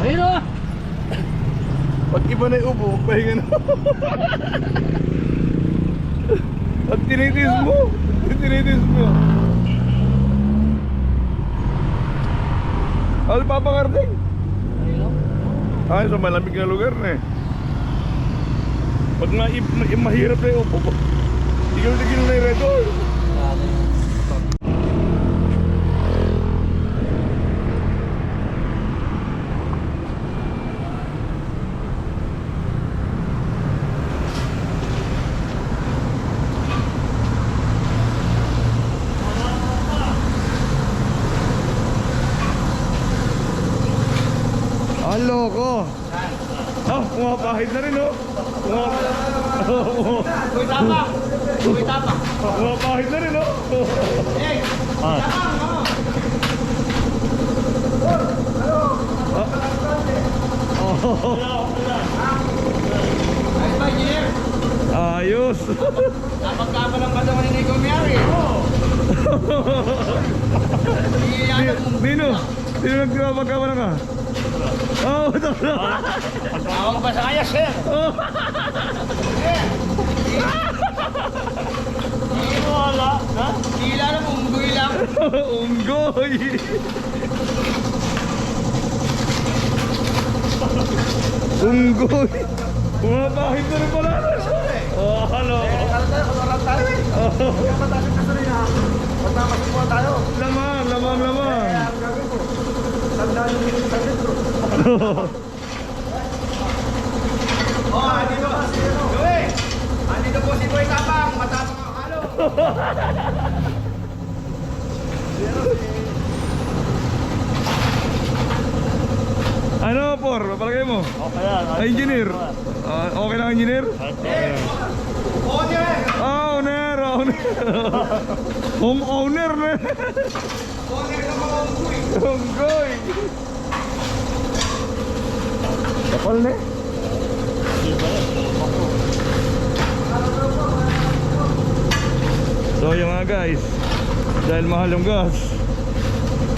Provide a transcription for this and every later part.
Ayun o! Pag iba na iupo, pahinga na. At tinitis mo. Tinitis mo. Al papakarding. Ayun o! Ay, sa malamig na lugar na eh. Pag mahirap na iupo, tigil-tigil na yung reto. Ang loko. Pumapahid na rin oh. Uy, tapa! Uy, tapa! Pumapahid na rin oh. Eh! Ayos ba, engineer? Ayos. Napagkaba ng katawan ni Nico Mary. Nino, sino nagpapagkama na ka? Oh, ito na. Tawag ba sa kanya, sir? Wala, ha? Hila na, unggoy lang. Unggoy. Unggoy. Pumapahid na rin pala. Oh, halo. Kaloran tayo eh. Kaya matasin ka sa rin ha. Pag nakasukuha tayo. Lamang. Kaya ang gagawin ko. Tandaan yung sa litro. Oh, andito pa si ano. Joey! Andito po si Boy Tapang. Matapang ang halo. Ano, Por? Papalagay mo? Okay yan. Engineer. Okay lang, engineer? Owner! Owner. Homeowner na. Owner ng mga unggoy. Unggoy. Kapal na. So yung mga guys, dahil mahal yung gas,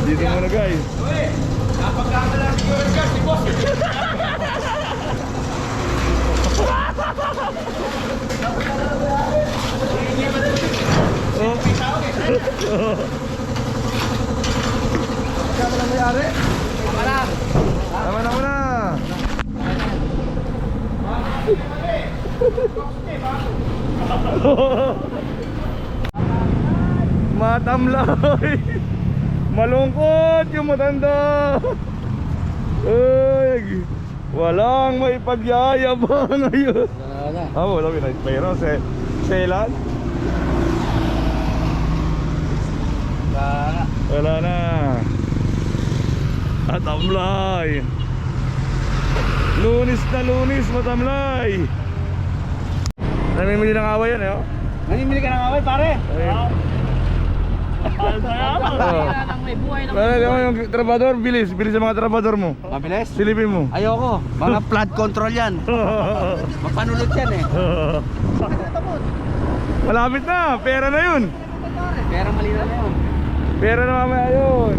dito muna guys. Joey! Napagkamala si George Gas, si Boss. Kaya na mayari? Parang! Tama na muna. Matamlay. Malungkot yung matanda. Ay, walang may pagyayabang ngayon. Wala pero selan. Wala na. Matamlay. Lunis na lunis, matamlay. Namimili ng away yan eh oh. Nanimili ka ng away, pare? Yung trabador, bilis sa mga trabador mo. Mabilis? Silipin mo. Ayoko, mga flood control yan. Mapanulot yan eh. Malapit na, pera na yun. Pero malina na yun. Pera na mamaya yun.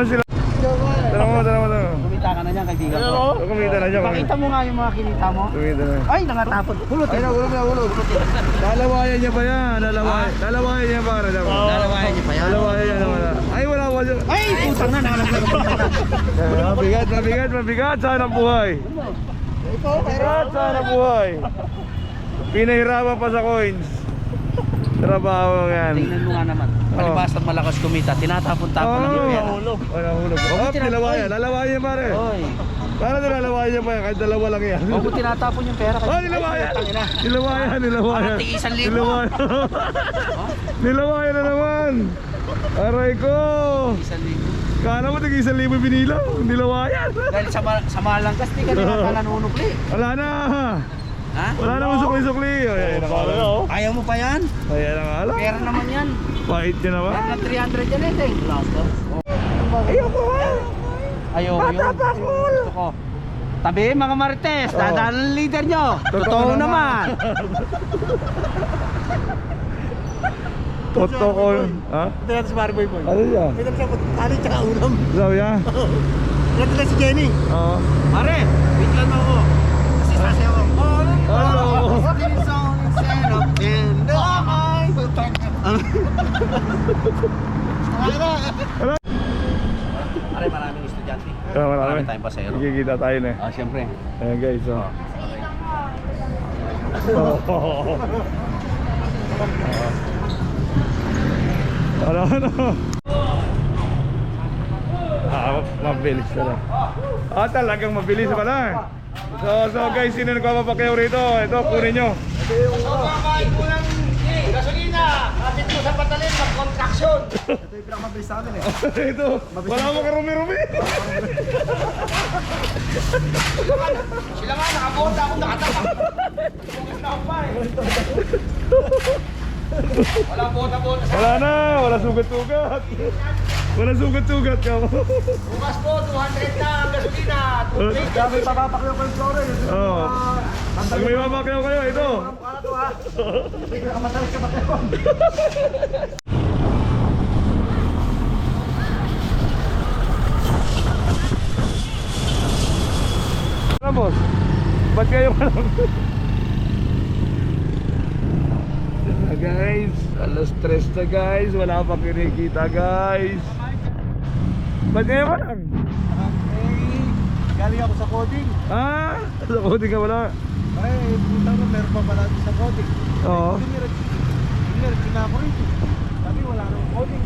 Sila. Tara mo. Kumita ka na dyan, kaibigan ko. Kumita na dyan. Pakita mo nga yung mga kinita mo. Kumita na. Ay, nangatapon. Hulot eh. Hulog. Lalawayan niya pa yan. Lalawayan niya pa. Lalawayan niyo pa yan. Lalawayan niya naman. Ay, wala. Ay, putang na, nakalaglag. Mabigat. Sana buhay. Mabigat, sana buhay. Pinahirapan pa sa coins. Trabaho yan. Tingnan mo nga naman. Palibasang malakas kumita, tinatapon-tapon lang yung pera. Walang hulog. Lalawayan. Lalawayan niya pare. Oy. Para nilalawayan niya pa yan. Kahit dalawa lang yan. Huwag mo tinatapon yung pera. Nilawayan. Nilawayan. Parang tig 1,000. Nilawayan na naman. Aray ko. 1,000. Kala mo tig 1,000 binilang. Nilawayan. Dahil sa malangkas, di ka na nanunukli. Wala na. Ha? Wala naman sukli-sukli. Ayaw mo pa yan? Ayan ang alam. Pera naman yan. Pahit niya naman. Pera na 300 yan eh. Ayoko ha. Ayaw yun. Gusto ko. Tabi mga Marites, dadaan ang leader nyo. Totoo naman. Otokol. Ha? Ito natin si Mariboy Boy. Ano siya? Ito siya po, tali tsaka ulam. Sabi niya? Ito na si Jenny. Oo. Pare, wait lang mo ako. Kasi sasaya ko. Hello. This song is set up in the eyes. Pare, maraming estudyante. Marami tayong pasero. Kikita tayo na. Ah, siyempre. Ayan guys, oh. Ano? Mabilis pala. Talagang mabilis pala. So guys, sino nagpapapakyaw rito? Ito, kunin nyo. Kakain ko ng gasolina. Kapit mo sa patalin, mag-contraction. Ito yung pinakamabilis sa amin eh. Ito, wala mo karumi-rumi. Sila nga, nakabota ako, nakatapak. Bukas na ako pa eh. Walang bota-bota sa Wala na, wala sugat-sugat. Wala sugat-sugat ka mo. bukas po, 200 na ang gasolina. Kami papapakyaw ko yung flooring. Oo. Pag may mapakyaw kayo, ito. Ano to ha? Ito yung pinakamatalas ka pakyaw. Ano boss? Ba't kayo malam? Guys, alas 3 na guys. Wala pa kinikita guys. Ba't kayo malam? Galing ako sa coding. Ah, sa coding ka wala. Pare, puta mo, meron pa pala sa coding. Oo. Hindi, kinako rito. Sabi, wala nang coding.